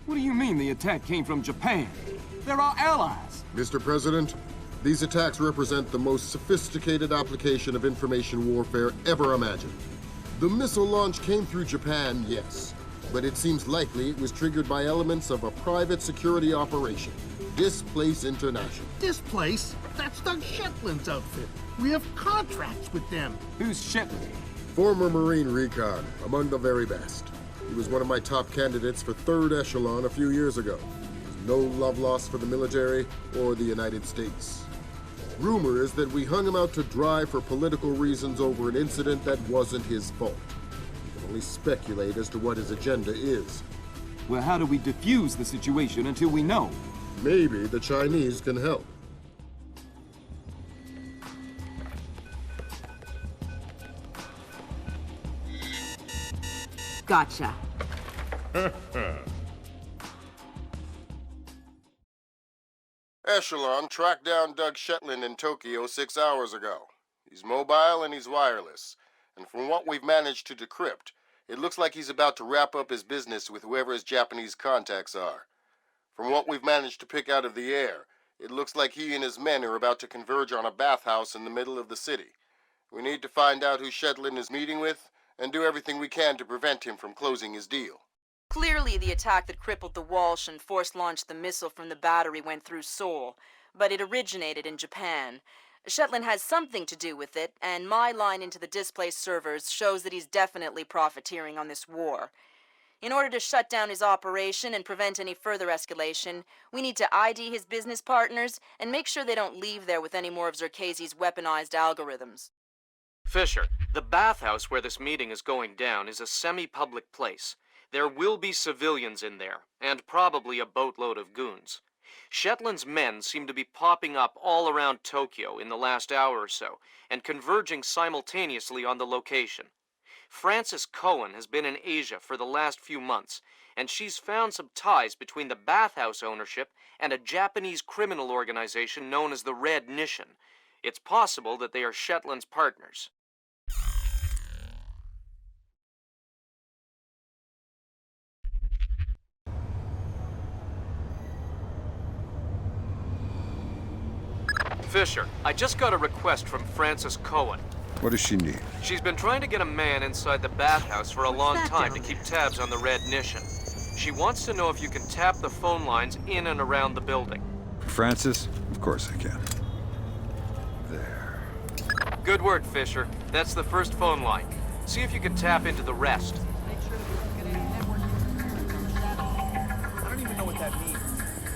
What do you mean the attack came from Japan? They're our allies. Mr. President, these attacks represent the most sophisticated application of information warfare ever imagined. The missile launch came through Japan, yes, but it seems likely it was triggered by elements of a private security operation. Displace International. Displace? That's Doug Shetland's outfit. We have contracts with them. Who's Shetland? Former Marine recon, among the very best. He was one of my top candidates for 3rd Echelon a few years ago. No love lost for the military or the United States. Rumor is that we hung him out to dry for political reasons over an incident that wasn't his fault. We can only speculate as to what his agenda is. Well, how do we defuse the situation until we know? Maybe the Chinese can help. Gotcha. Echelon tracked down Doug Shetland in Tokyo 6 hours ago. He's mobile and he's wireless. And from what we've managed to decrypt, it looks like he's about to wrap up his business with whoever his Japanese contacts are. From what we've managed to pick out of the air, it looks like he and his men are about to converge on a bathhouse in the middle of the city. We need to find out who Shetland is meeting with and do everything we can to prevent him from closing his deal. Clearly, the attack that crippled the Walsh and force-launched the missile from the battery went through Seoul, but it originated in Japan. Shetland has something to do with it, and my line into the displaced servers shows that he's definitely profiteering on this war. In order to shut down his operation and prevent any further escalation, we need to ID his business partners and make sure they don't leave there with any more of Zerkezi's weaponized algorithms. Fisher, the bathhouse where this meeting is going down is a semi-public place. There will be civilians in there, and probably a boatload of goons. Shetland's men seem to be popping up all around Tokyo in the last hour or so, and converging simultaneously on the location. Frances Cohen has been in Asia for the last few months, and she's found some ties between the bathhouse ownership and a Japanese criminal organization known as the Red Nation. It's possible that they are Shetland's partners. Fisher, I just got a request from Frances Cohen. What does she need? She's been trying to get a man inside the bathhouse for a long time to keep tabs on the Red Nation. She wants to know if you can tap the phone lines in and around the building. Francis? Of course I can. There. Good work, Fisher. That's the first phone line. See if you can tap into the rest. I don't even know what that means.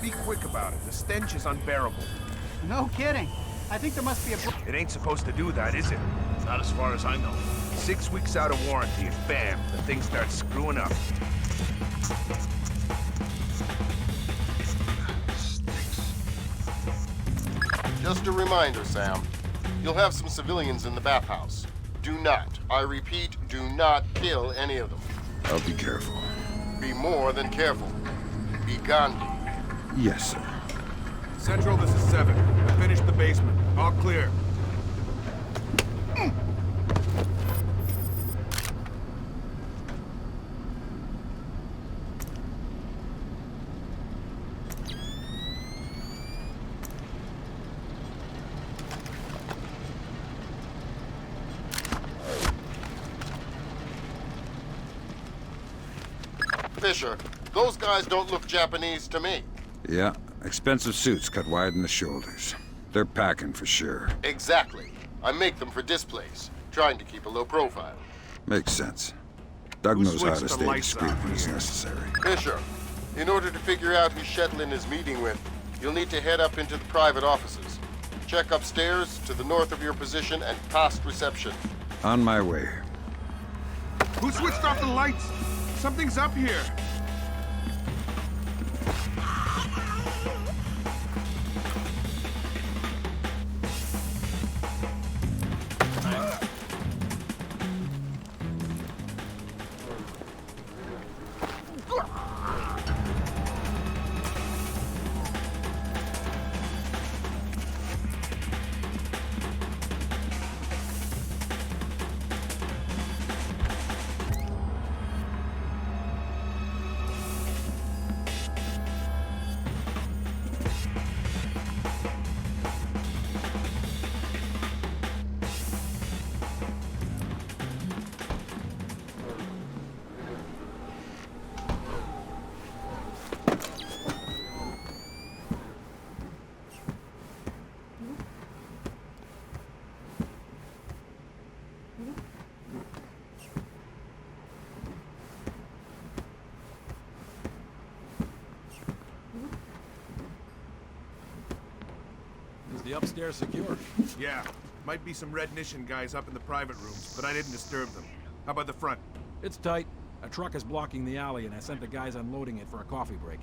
Be quick about it. The stench is unbearable. No kidding. I think there must be a... It ain't supposed to do that, is it? Not as far as I know. 6 weeks out of warranty and bam, the thing starts screwing up. Just a reminder, Sam. You'll have some civilians in the bathhouse. Do not, I repeat, do not kill any of them. I'll be careful. Be more than careful. Be Gandhi. Yes, sir. Central, this is 7. I finished the basement. All clear. Fisher, those guys don't look Japanese to me. Yeah, expensive suits cut wide in the shoulders. They're packing for sure. Exactly. I make them for displays, trying to keep a low profile. Makes sense. Doug knows how to stay discreet when it's necessary. Fisher, in order to figure out who Shetland is meeting with, you'll need to head up into the private offices. Check upstairs, to the north of your position, and past reception. On my way. Who switched off the lights? Something's up here. upstairs secure? Yeah, might be some Red Nation guys up in the private rooms, but I didn't disturb them. How about the front? It's tight. A truck is blocking the alley, and I sent the guys unloading it for a coffee break.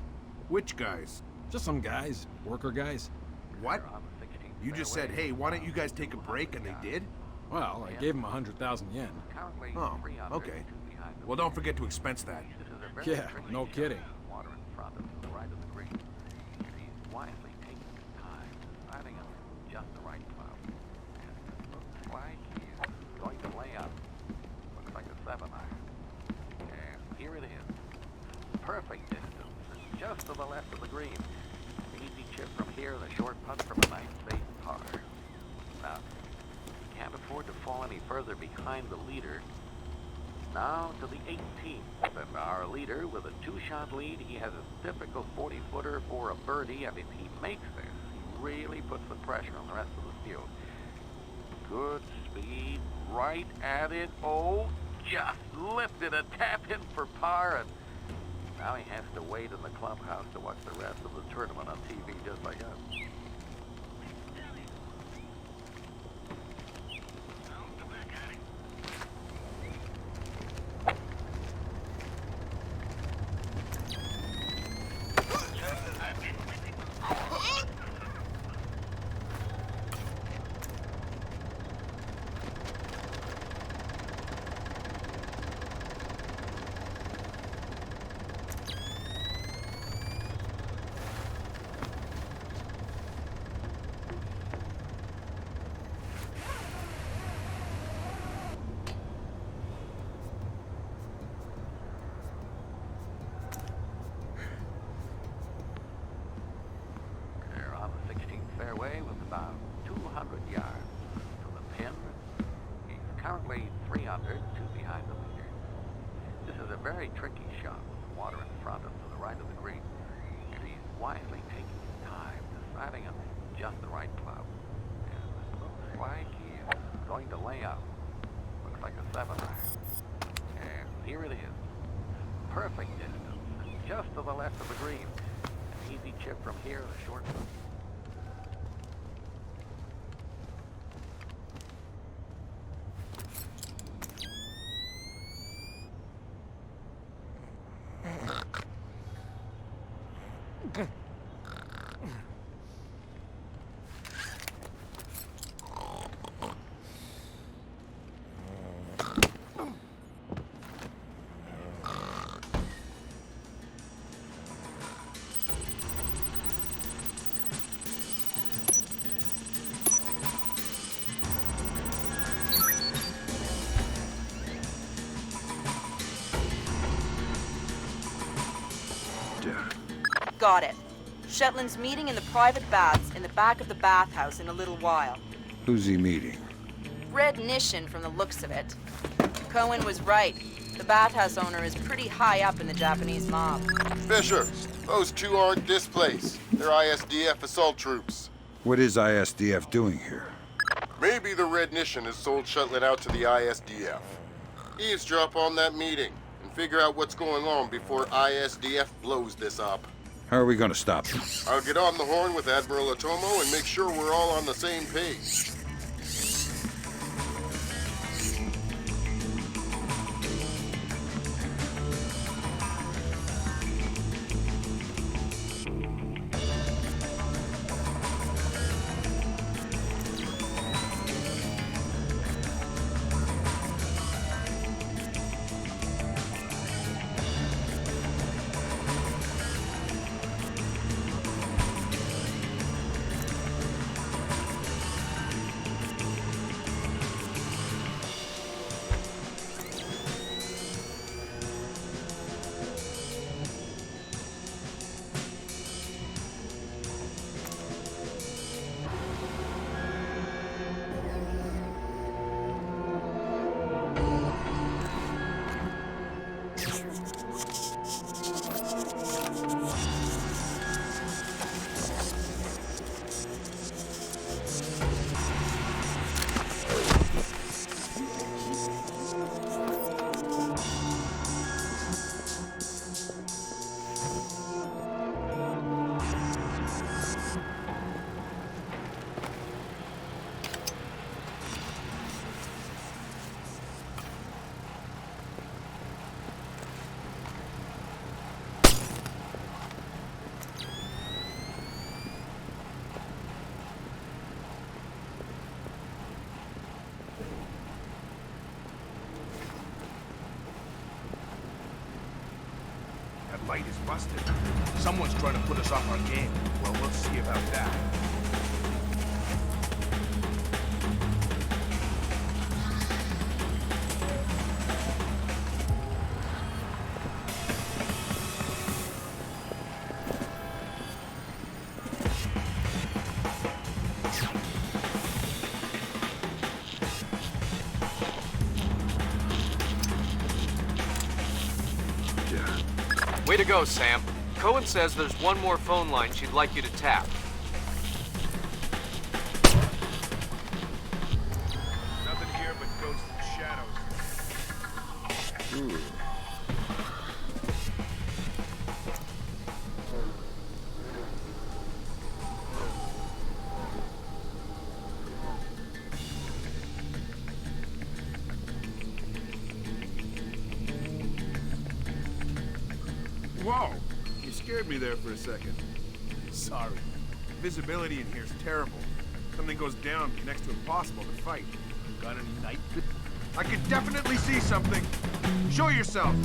Which guys? Just some guys. Worker guys. What? You just said, hey, why don't you guys take a break, and they did? Well, I gave them 100,000 yen. Oh, okay. Well, don't forget to expense that. Yeah, no kidding. Perfect distance, just to the left of the green. Easy chip from here, the short putt from a nice safe par. Now, can't afford to fall any further behind the leader. Now to the 18th, and our leader with a two-shot lead. He has a typical 40-footer for a birdie, and if he makes this, he really puts the pressure on the rest of the field. Good speed, right at it. Oh, just lifted a tap in for par, and now he has to wait in the clubhouse to watch the rest of the tournament on TV just like us. Fairway with about 200 yards from the pin. He's currently 3 under, 2 behind the leader. This is a very tricky shot with the water in front and to the right of the green. And he's wisely taking his time, deciding on just the right club. And it looks like he's going to lay out. Looks like a 7-iron. And here it is. Perfect distance, just to the left of the green. An easy chip from here, the short putt. Got it. Shetland's meeting in the private baths in the back of the bathhouse in a little while. Who's he meeting? Red Nation from the looks of it. Cohen was right. The bathhouse owner is pretty high up in the Japanese mob. Fisher, those two aren't displaced. They're ISDF assault troops. What is ISDF doing here? Maybe the Red Nation has sold Shetland out to the ISDF. Eavesdrop on that meeting and figure out what's going on before ISDF blows this up. How are we going to stop them? I'll get on the horn with Admiral Otomo and make sure we're all on the same page. fight is busted. Someone's trying to put us off our game. Well, we'll see about that. Way to go, Sam. Cohen says there's one more phone line she'd like you to tap. Nothing here but ghosts and shadows. Whoa! You scared me there for a second. Sorry. Visibility in here's terrible. Something goes down, next to impossible to fight. Got any night vision? I can definitely see something. Show yourself.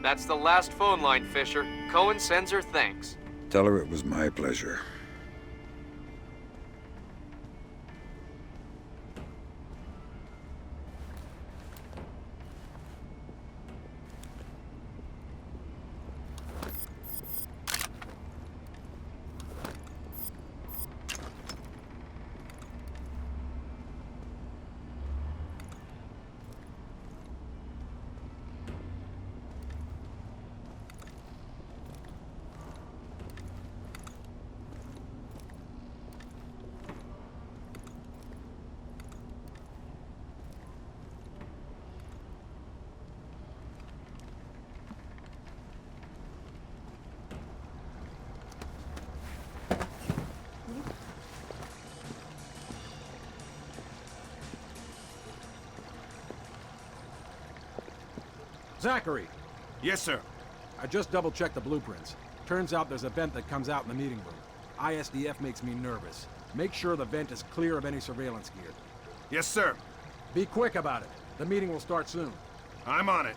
That's the last phone line, Fisher. Cohen sends her thanks. Tell her it was my pleasure. Zachary! Yes, sir. I just double-checked the blueprints. Turns out there's a vent that comes out in the meeting room. ISDF makes me nervous. Make sure the vent is clear of any surveillance gear. Yes, sir. Be quick about it. The meeting will start soon. I'm on it.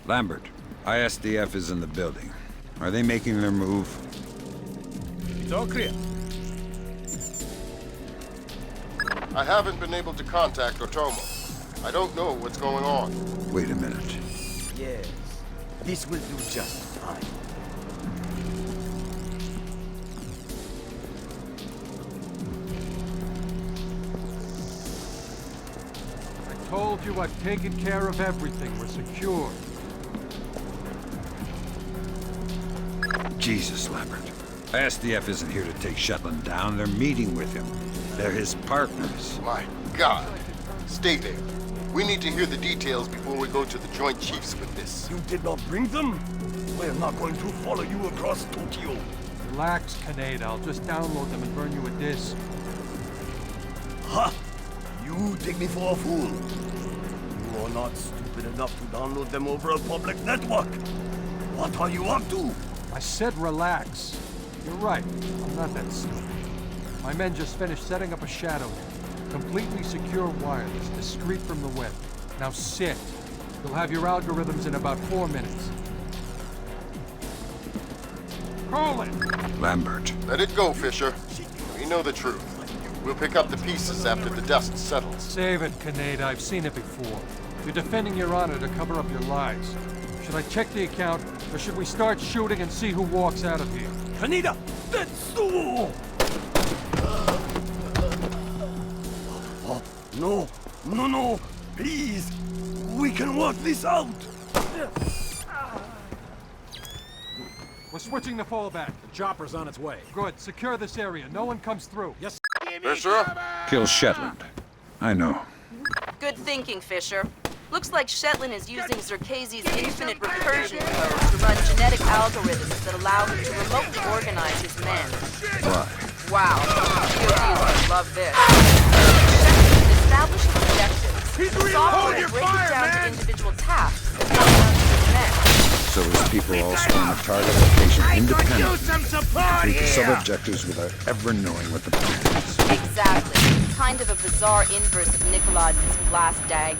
Lambert, ISDF is in the building. Are they making their move? It's all clear. I haven't been able to contact Otomo. I don't know what's going on. Wait a minute. Yes, this will do just fine. I told you I've taken care of everything. We're secure. Jesus, Lambert. ISDF isn't here to take Shetland down. They're meeting with him. They're his partners. My God. Stay there. We need to hear the details before we go to the Joint Chiefs with this. You did not bring them? We're not going to follow you across Tokyo. Relax, Kaneda. I'll just download them and burn you a disc. Ha! You take me for a fool. You are not stupid enough to download them over a public network. What are you up to? I said relax. You're right. I'm not that stupid. My men just finished setting up a shadow net. Completely secure wireless, discreet from the web. Now sit. You'll have your algorithms in about 4 minutes. Call it! Lambert. Let it go, Fisher. We know the truth. We'll pick up the pieces after the dust settles. Save it, Kaneda. I've seen it before. You're defending your honor to cover up your lies. Should I check the account, or should we start shooting and see who walks out of here? Kaneda! Tetsuo! No! No, no! Please! We can work this out! We're switching the fallback. The chopper's on its way. Good. Secure this area. No one comes through. Yes. Fisher? Kill Shetland. I know. Good thinking, Fisher. Looks like Shetland is using Zerkezi's infinite recursion code to run genetic algorithms that allow him to remotely organize his men. Why? Wow. POCs would love this. Shetland establishes objectives. Software breaks it down to individual tasks and outcomes his men. So his people all spawn a target location independently. Complete the sub-objectives without ever knowing what the plan is. Exactly. Kind of a bizarre inverse of Nikolai's glass dagger.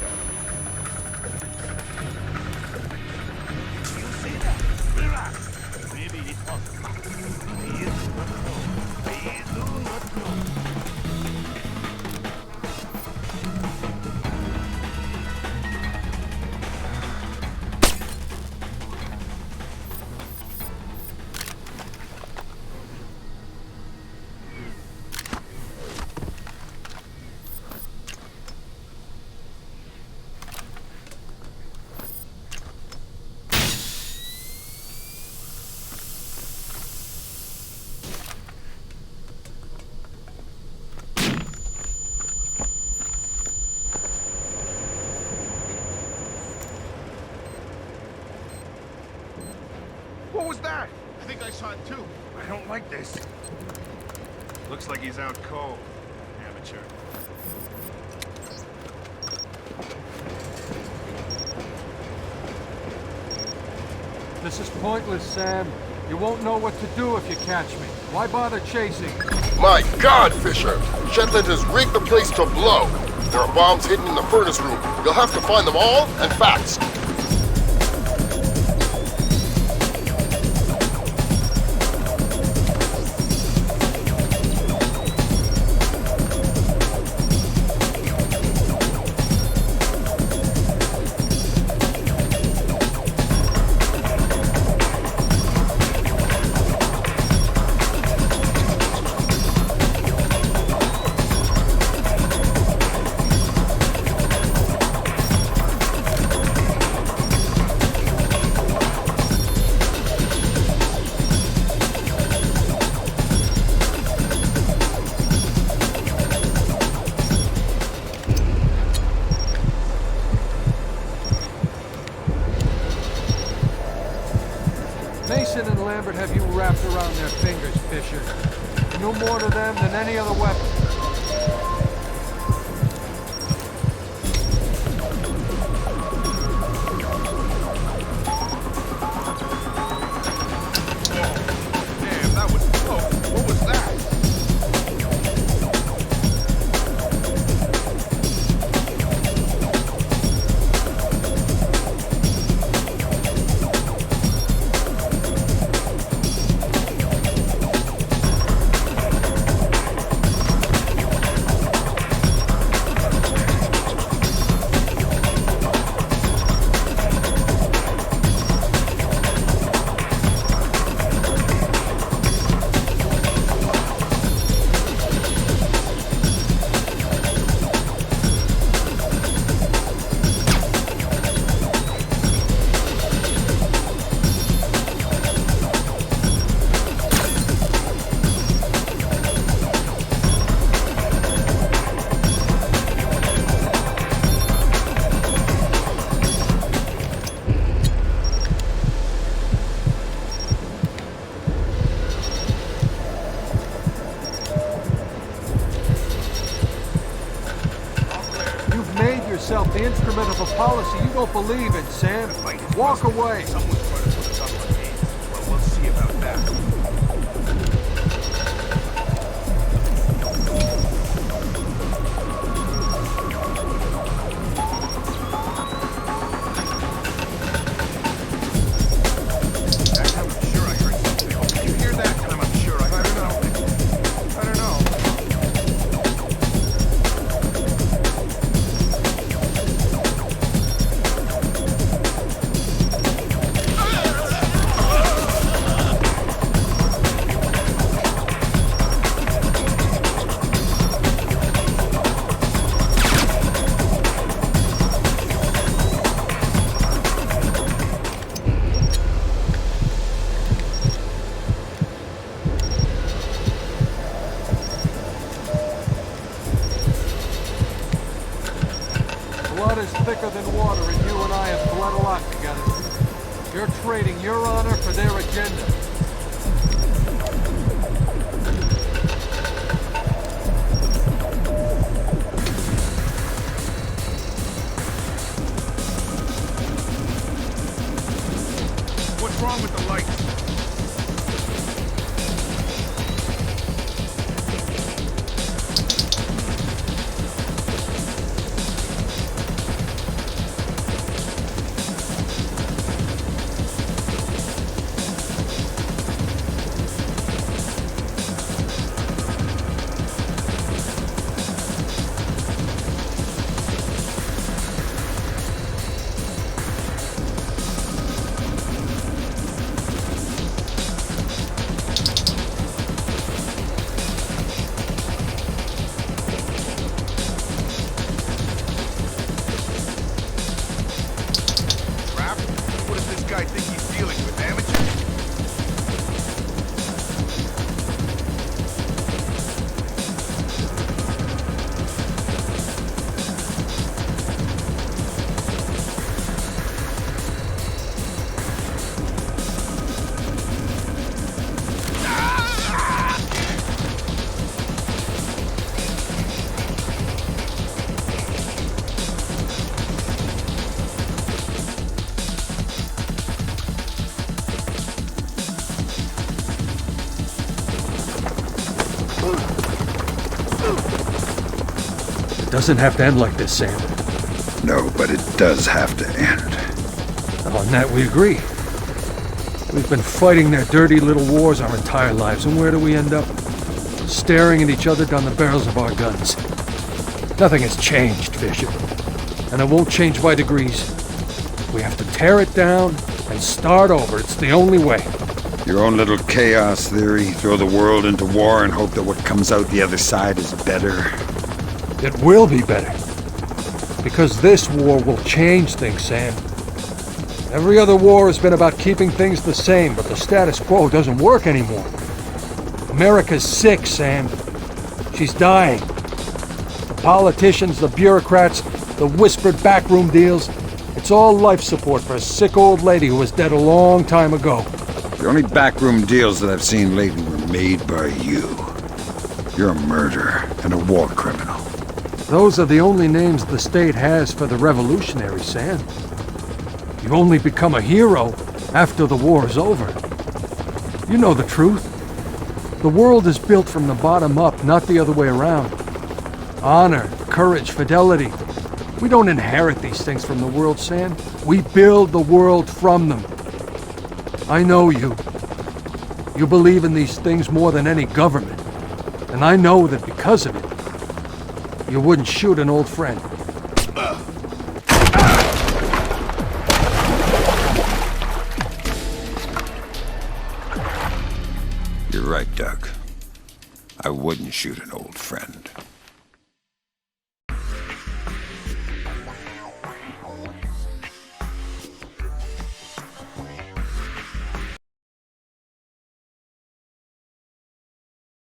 What was that? I think I saw it too. I don't like this. Looks like he's out cold. Amateur. This is pointless, Sam. You won't know what to do if you catch me. Why bother chasing? My God, Fisher! Shetland has rigged the place to blow. There are bombs hidden in the furnace room. You'll have to find them all, and fast. Mason and Lambert have you wrapped around their fingers, Fisher. No more to them than any other weapon. Damn, that was close. What was that? yourself the instrument of a policy you don't believe in, Sam. Walk away. Someone's trying to put us up on game. Well, we'll see about that. Blood is thicker than water, and you and I have bled a lot together. You're trading your honor for their agenda. What's wrong with the lights? What does this guy think he's dealing with, amateurs? It doesn't have to end like this, Sam. No, but it does have to end. On that we agree. We've been fighting their dirty little wars our entire lives, and where do we end up? Staring at each other down the barrels of our guns. Nothing has changed, Fisher. And it won't change by degrees. We have to tear it down and start over. It's the only way. Your own little chaos theory, throw the world into war and hope that what comes out the other side is better. It will be better. Because this war will change things, Sam. Every other war has been about keeping things the same, but the status quo doesn't work anymore. America's sick, Sam. She's dying. The politicians, the bureaucrats, the whispered backroom deals, it's all life support for a sick old lady who was dead a long time ago. The only backroom deals that I've seen lately were made by you. You're a murderer and a war criminal. Those are the only names the state has for the revolutionaries, Sam. You only become a hero after the war is over. You know the truth. The world is built from the bottom up, not the other way around. Honor, courage, fidelity. We don't inherit these things from the world, Sam. We build the world from them. I know you. You believe in these things more than any government. And I know that because of it, you wouldn't shoot an old friend. You're right, Doug. I wouldn't shoot an old friend.